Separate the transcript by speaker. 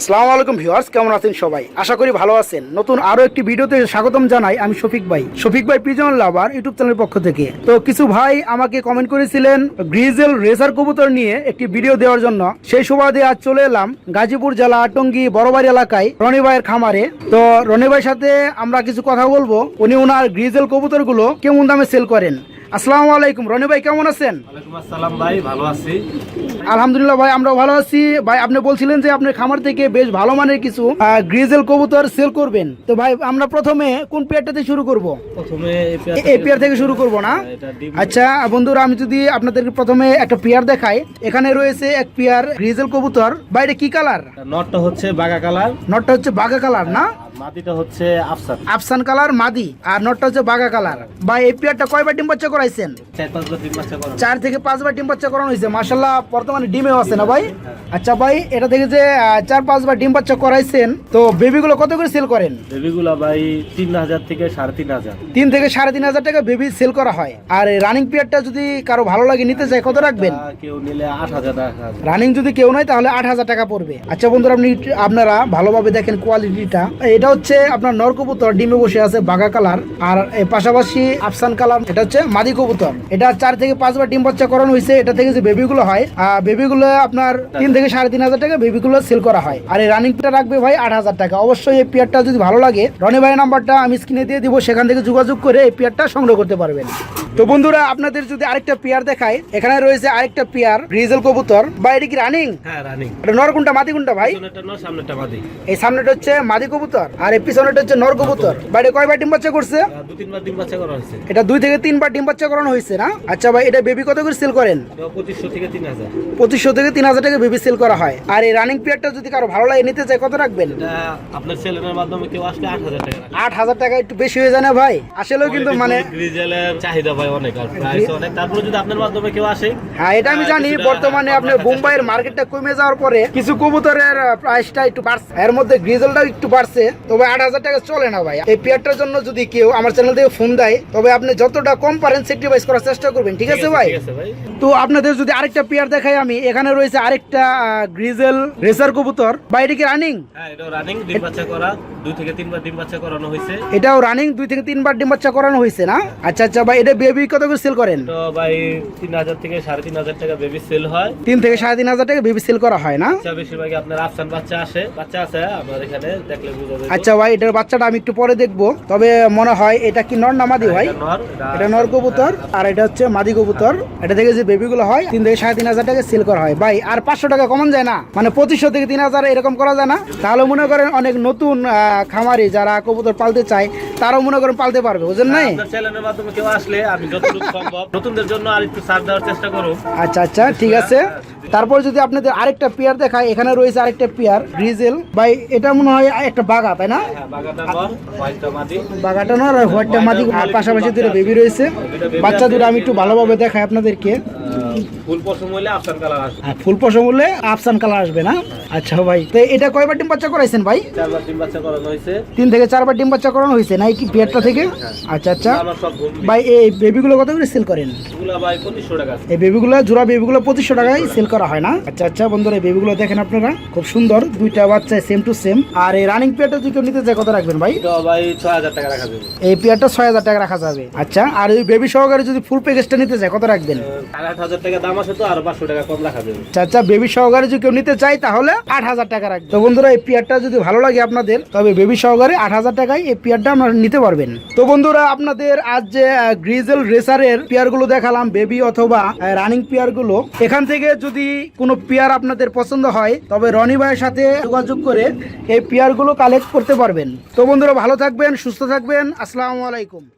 Speaker 1: আসসালামু আলাইকুম ভিউয়ার্স, কেমন আছেন সবাই? আশা করি ভালো আছেন। নতুন আরো একটি ভিডিওতে স্বাগতম জানাই। আমি শফিক ভাই পিজন লাভার ইউটিউব চ্যানেলের পক্ষ থেকে। তো কিছু ভাই আমাকে কমেন্ট করেছিলেন গ্রিজেল রেসার কবুতর নিয়ে একটি ভিডিও দেওয়ার জন্য। সেই সুবাদে আজ চলে এলাম গাজীপুর জেলা টঙ্গী বড়বাড়ি এলাকায় রনি ভাইয়ের খামারে। তো রনি ভাইয়ের সাথে আমরা কিছু কথা বলবো। উনি ওনার গ্রিজেল কবুতরগুলো কেমন দামে সেল করেন। আসসালামু আলাইকুম রনি ভাই, কেমন আছেন?
Speaker 2: ওয়ালাইকুম আসসালাম ভাই, ভালো আছি।
Speaker 1: আলহামদুলিল্লাহ ভাই, আমরাও ভালো আছি। ভাই আপনি বলছিলেন যে আপনার খামার থেকে বেশ ভালো মানের কিছু গ্রিজেল কবুতর সেল করবেন। তো ভাই আমরা প্রথমে কোন পেয়ারটাতে শুরু করব?
Speaker 2: প্রথমে
Speaker 1: এই পেয়ার থেকে শুরু করব না? আচ্ছা বন্ধুরা, আমি যদি আপনাদেরকে প্রথমে একটা পেয়ার দেখাই। এখানে রয়েছে এক পেয়ার গ্রিজেল কবুতর। ভাই এটা কি কালার?
Speaker 2: নটটা হচ্ছে বাগা কালার।
Speaker 1: নটটা হচ্ছে বাগা কালার না?
Speaker 2: মাদিটা হচ্ছে আফসান।
Speaker 1: আফসান কালার মাদি, আর নটটা হচ্ছে বাগা কালার। ভাই এই পেয়ারটা কয়বার ডিম বাচ্চা করাইছেন?
Speaker 2: 4-5 ডিম বাচ্চা করানো।
Speaker 1: 4 থেকে 5 বার ডিম বাচ্চা করানো হয়েছে। মাশাআল্লাহ, বর্তমানে ডিমেও আছে না ভাই? আচ্ছা ভাই, এটা থেকে যে 4-5 বার ডিম বাচ্চা করাইছেন, তো বেবিগুলো কত করে সেল করেন?
Speaker 2: বেবিগুলা ভাই 3000 থেকে 3500।
Speaker 1: 3 থেকে 3500 টাকা বেবি সেল করা হয়। আর রানিং পেয়ারটা যদি কারো ভালো লাগে নিতে চায় কত রাখবেন?
Speaker 2: কেউ নিলে 8000 টাকা।
Speaker 1: রানিং যদি কেউ নয় তাহলে 8000 টাকা পড়বে। আচ্ছা বন্ধুরা, আপনারা ভালোভাবে দেখেন কোয়ালিটিটা। এটা হচ্ছে আপনার নর কবুতর, ডিমে বসে আছে বাগা কালার। আর এর পাশাপাশি আফসান কালার, এটা হচ্ছে মাদি কবুতর। এটা 4 থেকে 5 বার ডিম বাচ্চা করানো হয়েছে। এটা থেকে যে বেবিগুলো হয়, বেবিগুলো আপনার 3 থেকে 3500 টাকা বেবিগুলো সেল করা হয়। আর এই রানিংটা রাখবে ভাই 8000 টাকা। অবশ্যই এই পেয়ারটা যদি ভালো লাগে, রনি ভাইয়ের নাম্বারটা আমি স্ক্রিনে দিয়ে দিব, সেখান থেকে যোগাযোগ করে এই পেয়ারটা সংগ্রহ করতে পারবেন। তো বন্ধুরা, আপনাদের যদি আরেকটা পেয়ার দেখাই, এখানে রয়েছে আরেকটা পেয়ার গ্রিজেল কবুতর। ভাই এটা কি রানিং?
Speaker 2: হ্যাঁ রানিং।
Speaker 1: এটা নর কোনটা মাদি কোনটা ভাই?
Speaker 2: পিছনেরটা নর, সামনেরটা মাদি।
Speaker 1: এই সামনেটা হচ্ছে মাদি কবুতর আর এই পিছনেটা হচ্ছে নর কবুতর। ভাই এটা কয়বার ডিম বাচ্চা করছে?
Speaker 2: 2-3 বার ডিম বাচ্চা করা হয়েছে।
Speaker 1: এটা 2 থেকে 3 বার ডিম বাচ্চা করানো হয়েছে না? আচ্ছা ভাই, এটা বেবি কত করে সেল করেন?
Speaker 2: 2500 থেকে 3000।
Speaker 1: 2500 থেকে 3000 টাকা বেবি সেল করা হয়। আর এই রানিং পেয়ারটা যদি কারো ভালো লাগে নিতে চায় কত রাখবেন?
Speaker 2: এটা আপনার চ্যানেলের মাধ্যমে কেউ আসলে 8000 টাকা।
Speaker 1: 8000 টাকা একটু বেশি হয়ে যায় না ভাই? আসলেও কিন্তু মানে
Speaker 2: গ্রিজেলের চাহিদা ভাই অনেক, আর প্রাইস অনেক। তারপরে যদি আপনার মাধ্যমে কেউ আসে,
Speaker 1: হ্যাঁ এটা আমি জানি। বর্তমানে আপনার বোম্বাইয়ের মার্কেটটা কমে যাওয়ার পরে কিছু কবুতরের প্রাইসটা একটু বাড়ছে, এর মধ্যে গ্রিজেলটাও একটু বাড়ছে। তবে 8000 টাকা চলে না ভাই। এই পেয়ারটার জন্য যদি কেউ আমার চ্যানেল থেকে ফোন দেয়, তবে আপনি যতটা কম পারেন স্যাক্রিফাইস করার চেষ্টা করবেন, ঠিক আছে ভাই? তো আপনাদের যদি আরেকটা পেয়ার দেখাই আমি, এখানে রয়েছে আরেকটা গ্রিজেল রেসার কবুতর। ভাই এটা কি রানিং?
Speaker 2: হ্যাঁ এটাও রানিং, ডিম বাচ্চা করা। 2 থেকে 3 বার ডিম বাচ্চা করানো হয়েছে।
Speaker 1: এটাও রানিং, 2 থেকে 3 বার ডিম বাচ্চা করানো হয়েছে না? আচ্ছা আচ্ছা ভাই, এটা বেবি কত করে সেল করেন?
Speaker 2: তো ভাই 3000 থেকে 3500 টাকা বেবি সেল হয়।
Speaker 1: 3 থেকে 3500 টাকা বেবি সেল করা হয় না?
Speaker 2: আচ্ছা, বেশিরভাগই আপনার আফসান বাচ্চা আছে আমাদের এখানে, দেখলে বুঝা যাবে।
Speaker 1: আচ্ছা ভাই, এটার বাচ্চাটা আমি একটু পরে দেখবো। তবে মনে হয় এটা কি নর না মাদি ভাই? এটা নর কবুতর আর এটা হচ্ছে মাদি কবুতর। এটা থেকে যে বেবিগুলো হয় 3 থেকে 3500 টাকা সেল করা হয়। ভাই আর 500 টাকা কমান যায় না? মানে 2500 থেকে 3000 এরকম করা যায় না? তাহলে মনে করেন অনেক নতুন খামারি যারা কবুতর পালতে চায় তারাও মনে করেন পালতে পারবে, বুঝেন নাই?
Speaker 2: আপনার চ্যানেলের মাধ্যমে কেউ আসলে আমি যতটুকু সম্ভব নতুনদের জন্য আর একটু ছাড় দেওয়ার চেষ্টা করব।
Speaker 1: আচ্ছা আচ্ছা, ঠিক আছে। তারপর যদি আপনাদের আরেকটা পেয়ার দেখায়, এখানে রয়েছে আরেকটা পেয়ার গ্রিজেল। ভাই এটা মনে হয় একটা বাগা, তাই না?
Speaker 2: হ্যাঁ, বাগাটা নর, হোয়াইটটা মাদি।
Speaker 1: বাগাটা নর আর হোয়াইটটা মাদি। আর পাশাপাশি দুটো বেবি রয়েছে। বাচ্চা দুটো আমি একটু ভালোভাবে দেখাই আপনাদেরকে।
Speaker 2: ফুল পশম হইলে আফসান কালার আসবে।
Speaker 1: আর ফুল পশম হলে আফসান কালার আসবে না? আচ্ছা ভাই, তো এটা কয়বার ডিম বাচ্চা করাইছেন ভাই?
Speaker 2: 4 বার ডিম বাচ্চা করানো হয়েছে।
Speaker 1: 3 থেকে 4 বার ডিম বাচ্চা করানো হয়েছে না এই কি পেয়ারটা থেকে? আচ্ছা আচ্ছা
Speaker 2: আমার সব ঘুম।
Speaker 1: ভাই, এই বেবিগুলো কত করে সেল করেন?
Speaker 2: এগুলা ভাই 2500 টাকা।
Speaker 1: এই বেবিগুলো জোড়া বেবিগুলো 2500 টাকায় সেল করা হয় না? আচ্ছা আচ্ছা বন্ধুরা, এই বেবিগুলো দেখেন আপনারা, খুব সুন্দর, দুইটা বাচ্চা সেম টু সেম। আর এই রানিং পেয়ারটা যদি কেউ নিতে চায় কত রাখবেন ভাই?
Speaker 2: তো ভাই 6000 টাকা রাখা যাবে।
Speaker 1: এই পেয়ারটা 6000 টাকা রাখা যাবে। আচ্ছা, আর এই বেবি সহকারে যদি ফুল প্যাকেজটা নিতে চায় কত রাখবেন?
Speaker 2: 8000 টাকা দাম আছে, তো আর 500 টাকা কম রাখা যাবে।
Speaker 1: আচ্ছা আচ্ছা, বেবি সহকারে যদি কেউ নিতে চায় তাহলে 8000 টাকা রাখবেন। তো বন্ধুরা, এই পেয়ারটা যদি ভালো লাগে আপনাদের, তবে বেবি সহকারে 8000 টাকায় এই পেয়ারটা আপনারা নিতে পারবেন। তো বন্ধুরা, আপনাদের আজ যে গ্রিজেল রেসারের পেয়ারগুলো দেখালাম, বেবি অথবা রানিং পেয়ারগুলো, এখান থেকে যদি কোনো পেয়ার আপনাদের পছন্দ হয় তবে রনি ভাইয়ের সাথে যোগাযোগ করে এই পেয়ারগুলো কালেক্ট করতে পারবেন। তো বন্ধুরা, ভালো থাকবেন, সুস্থ থাকবেন। আসসালামু আলাইকুম।